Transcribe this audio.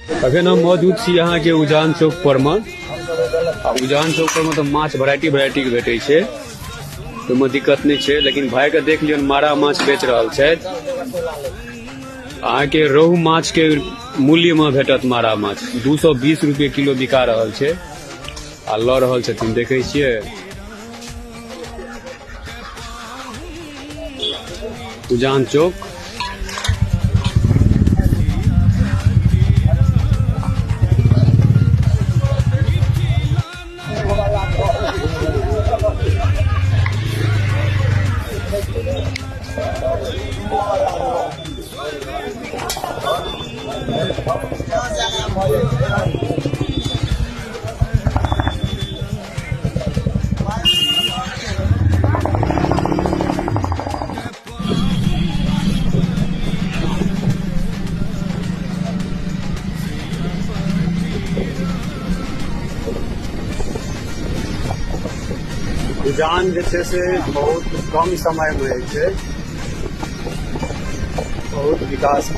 अखन हम मौजूद छी यहाँ के उजान चौक पर में। उजान चौक पर में तो माछ वेराइटी के भेटे छे, तो में दिक्कत नहीं छे। लेकिन भाई के देख लियो मारा माछ बेच रहल छे। अहाँ के रोहू माछ के मूल्य में भेटत मारा माछ 220 रुपये किलो बिका रहल छे आ ल रहल छथिन, देखे छिए। उजान चौक उजान जे से बहुत कम समय में बहुत विकास